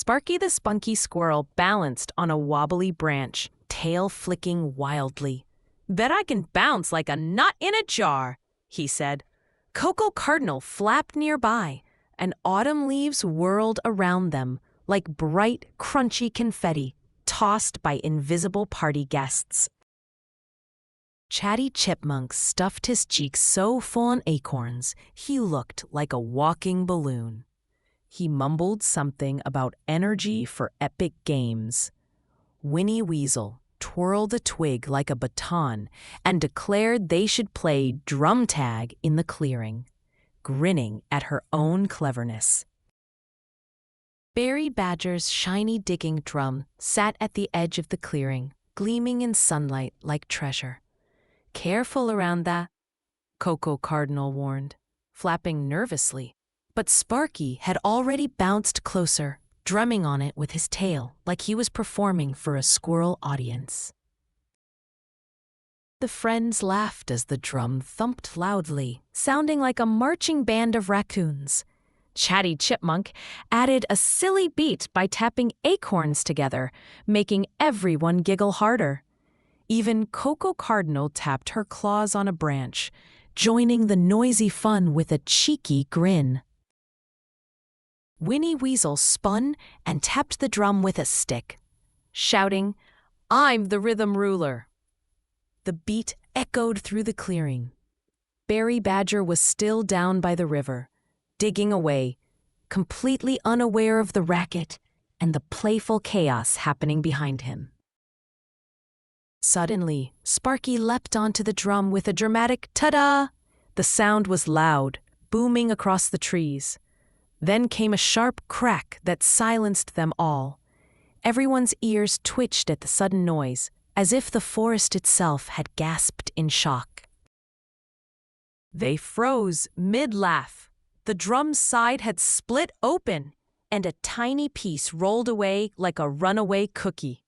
Sparky the Spunky Squirrel balanced on a wobbly branch, tail flicking wildly. "Bet I can bounce like a nut in a jar," he said. Coco Cardinal flapped nearby, and autumn leaves whirled around them like bright, crunchy confetti tossed by invisible party guests. Chatty Chipmunk stuffed his cheeks so full on acorns he looked like a walking balloon. He mumbled something about energy for epic games. Winnie Weasel twirled a twig like a baton and declared they should play drum tag in the clearing, grinning at her own cleverness. Berry Badger's shiny digging drum sat at the edge of the clearing, gleaming in sunlight like treasure. "Careful around that," Coco Cardinal warned, flapping nervously. But Sparky had already bounced closer, drumming on it with his tail like he was performing for a squirrel audience. The friends laughed as the drum thumped loudly, sounding like a marching band of raccoons. Chatty Chipmunk added a silly beat by tapping acorns together, making everyone giggle harder. Even Coco Cardinal tapped her claws on a branch, joining the noisy fun with a cheeky grin. Winnie Weasel spun and tapped the drum with a stick, shouting, "I'm the rhythm ruler." The beat echoed through the clearing. Berry Badger was still down by the river, digging away, completely unaware of the racket and the playful chaos happening behind him. Suddenly, Sparky leapt onto the drum with a dramatic ta-da! The sound was loud, booming across the trees. Then came a sharp crack that silenced them all. Everyone's ears twitched at the sudden noise, as if the forest itself had gasped in shock. They froze mid-laugh. The drum's side had split open, and a tiny piece rolled away like a runaway cookie.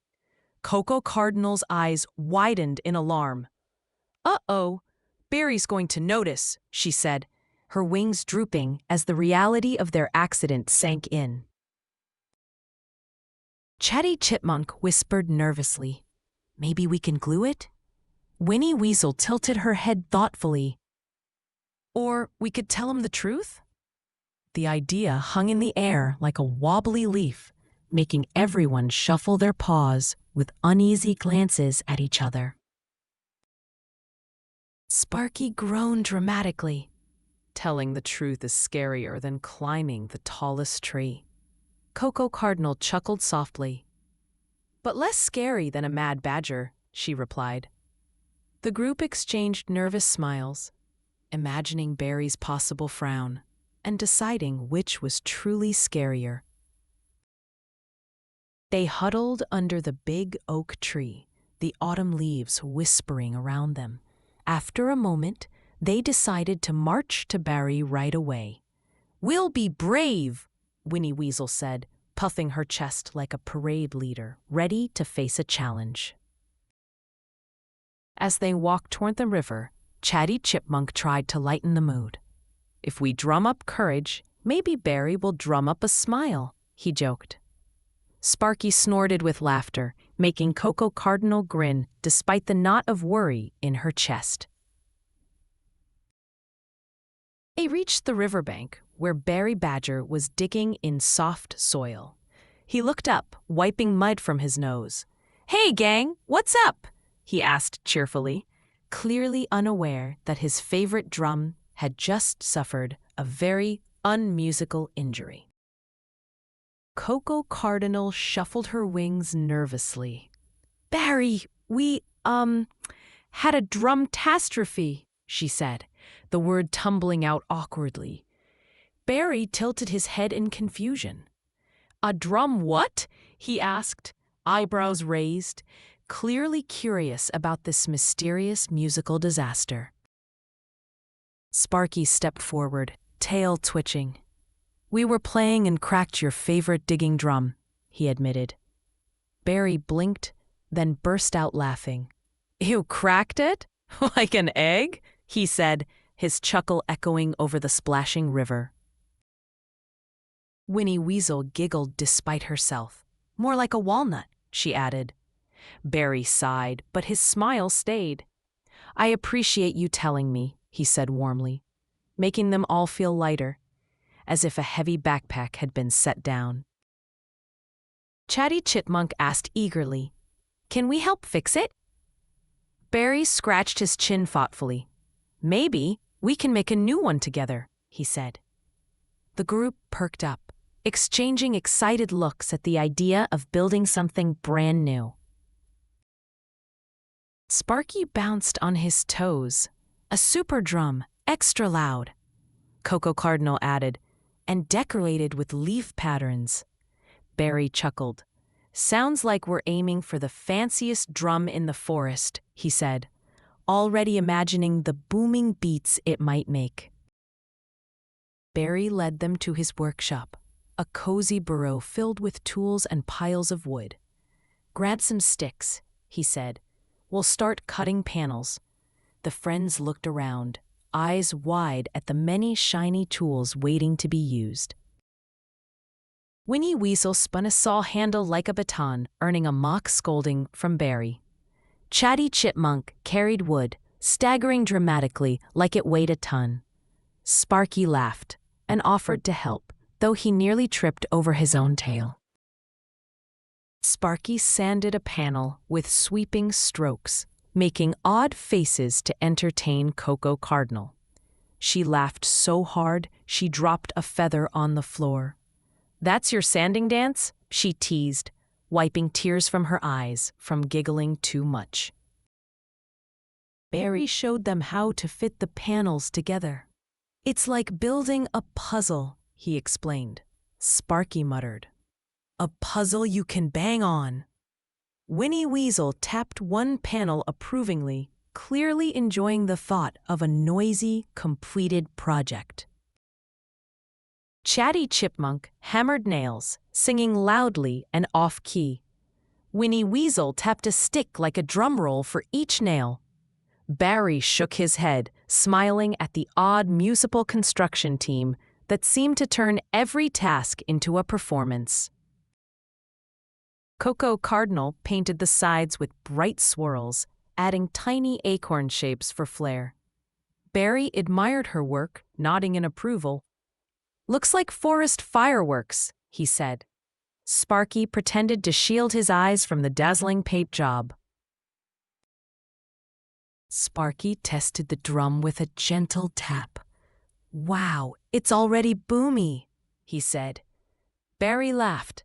Coco Cardinal's eyes widened in alarm. "Uh-oh, Barry's going to notice," she said, her wings drooping as the reality of their accident sank in. Chatty Chipmunk whispered nervously, "Maybe we can glue it?" Winnie Weasel tilted her head thoughtfully. "Or we could tell him the truth?" The idea hung in the air like a wobbly leaf, making everyone shuffle their paws with uneasy glances at each other. Sparky groaned dramatically. Telling the truth is scarier than climbing the tallest tree. Coco Cardinal chuckled softly. "But less scary than a mad badger," she replied. The group exchanged nervous smiles, imagining Barry's possible frown and deciding which was truly scarier. They huddled under the big oak tree, the autumn leaves whispering around them. After a moment, they decided to march to Barry right away. "We'll be brave," Winnie Weasel said, puffing her chest like a parade leader, ready to face a challenge. As they walked toward the river, Chatty Chipmunk tried to lighten the mood. "If we drum up courage, maybe Barry will drum up a smile," he joked. Sparky snorted with laughter, making Coco Cardinal grin despite the knot of worry in her chest. They reached the riverbank, where Berry Badger was digging in soft soil. He looked up, wiping mud from his nose. "Hey, gang, what's up?" he asked cheerfully, clearly unaware that his favorite drum had just suffered a very unmusical injury. Coco Cardinal shuffled her wings nervously. "Barry, we, had a drumtastrophe," she said, the word tumbling out awkwardly. Barry tilted his head in confusion. "A drum what?" he asked, eyebrows raised, clearly curious about this mysterious musical disaster. Sparky stepped forward, tail twitching. "We were playing and cracked your favorite digging drum," he admitted. Barry blinked, then burst out laughing. "You cracked it? Like an egg?" he said, his chuckle echoing over the splashing river. Winnie Weasel giggled despite herself. More like a walnut, she added. Barry sighed, but his smile stayed. I appreciate you telling me, he said warmly, making them all feel lighter, as if a heavy backpack had been set down. Chatty Chipmunk asked eagerly, Can we help fix it? Barry scratched his chin thoughtfully. Maybe we can make a new one together, he said. The group perked up, exchanging excited looks at the idea of building something brand new. Sparky bounced on his toes. A super drum, extra loud, Coco Cardinal added, and decorated with leaf patterns. Barry chuckled. Sounds like we're aiming for the fanciest drum in the forest, he said, already imagining the booming beats it might make. Barry led them to his workshop, a cozy burrow filled with tools and piles of wood. Grab some sticks, he said. We'll start cutting panels. The friends looked around, eyes wide at the many shiny tools waiting to be used. Winnie Weasel spun a saw handle like a baton, earning a mock scolding from Barry. Chatty Chipmunk carried wood, staggering dramatically like it weighed a ton. Sparky laughed and offered to help, though he nearly tripped over his own tail. Sparky sanded a panel with sweeping strokes, making odd faces to entertain Coco Cardinal. She laughed so hard she dropped a feather on the floor. That's your sanding dance? She teased, wiping tears from her eyes from giggling too much. Barry showed them how to fit the panels together. It's like building a puzzle, he explained. Sparky muttered. A puzzle you can bang on. Winnie Weasel tapped one panel approvingly, clearly enjoying the thought of a noisy, completed project. Chatty Chipmunk hammered nails, singing loudly and off-key. Winnie Weasel tapped a stick like a drum roll for each nail. Barry shook his head, smiling at the odd musical construction team that seemed to turn every task into a performance. Coco Cardinal painted the sides with bright swirls, adding tiny acorn shapes for flair. Barry admired her work, nodding in approval. Looks like forest fireworks, he said. Sparky pretended to shield his eyes from the dazzling paint job. Sparky tested the drum with a gentle tap. Wow, it's already boomy, he said. Barry laughed.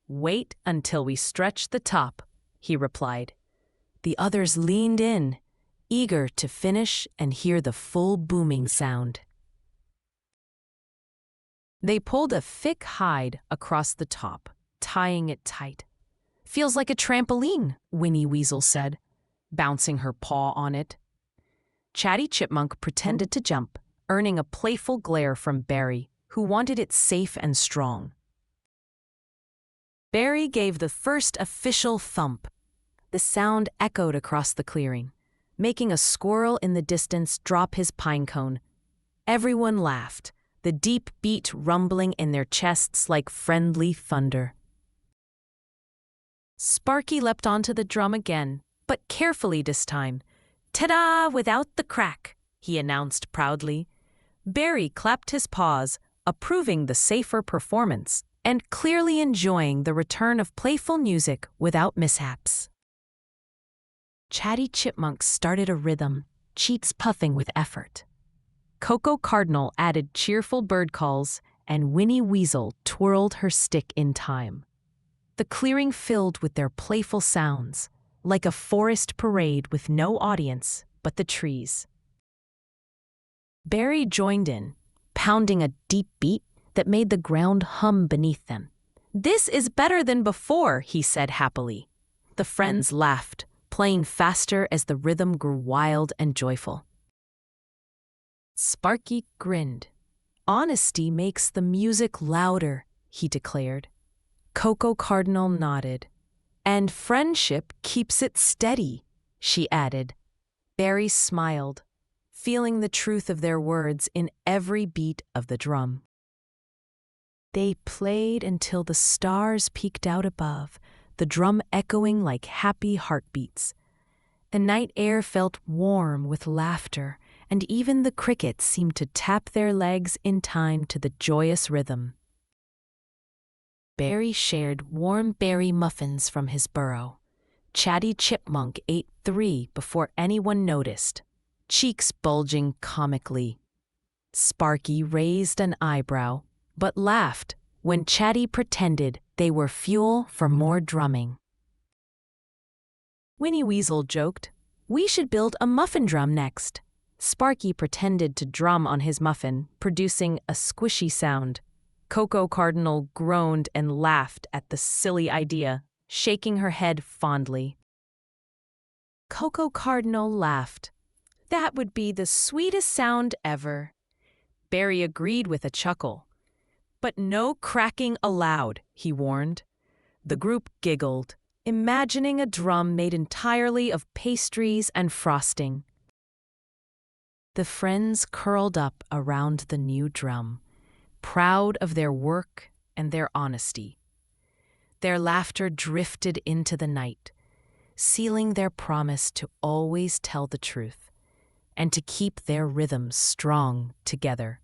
Wait until we stretch the top, he replied. The others leaned in, eager to finish and hear the full booming sound. They pulled a thick hide across the top, tying it tight. Feels like a trampoline, Winnie Weasel said, bouncing her paw on it. Chatty Chipmunk pretended to jump, earning a playful glare from Barry, who wanted it safe and strong. Barry gave the first official thump. The sound echoed across the clearing, making a squirrel in the distance drop his pine cone. Everyone laughed, the deep beat rumbling in their chests like friendly thunder. Sparky leapt onto the drum again, but carefully this time. Ta-da! Without the crack, he announced proudly. Barry clapped his paws, approving the safer performance, and clearly enjoying the return of playful music without mishaps. Chatty Chipmunk started a rhythm, cheeks puffing with effort. Coco Cardinal added cheerful bird calls, and Winnie Weasel twirled her stick in time. The clearing filled with their playful sounds, like a forest parade with no audience but the trees. Barry joined in, pounding a deep beat that made the ground hum beneath them. This is better than before, he said happily. The friends laughed, playing faster as the rhythm grew wild and joyful. Sparky grinned. Honesty makes the music louder, he declared. Coco Cardinal nodded. And friendship keeps it steady, she added. Barry smiled, feeling the truth of their words in every beat of the drum. They played until the stars peeked out above, the drum echoing like happy heartbeats. The night air felt warm with laughter, and even the crickets seemed to tap their legs in time to the joyous rhythm. Barry shared warm berry muffins from his burrow. Chatty Chipmunk ate 3 before anyone noticed, cheeks bulging comically. Sparky raised an eyebrow, but laughed when Chatty pretended they were fuel for more drumming. Winnie Weasel joked, "We should build a muffin drum next." Sparky pretended to drum on his muffin, producing a squishy sound. Coco Cardinal groaned and laughed at the silly idea, shaking her head fondly. Coco Cardinal laughed. "That would be the sweetest sound ever." Barry agreed with a chuckle. "But no cracking allowed," he warned. The group giggled, imagining a drum made entirely of pastries and frosting. The friends curled up around the new drum, proud of their work and their honesty. Their laughter drifted into the night, sealing their promise to always tell the truth and to keep their rhythms strong together.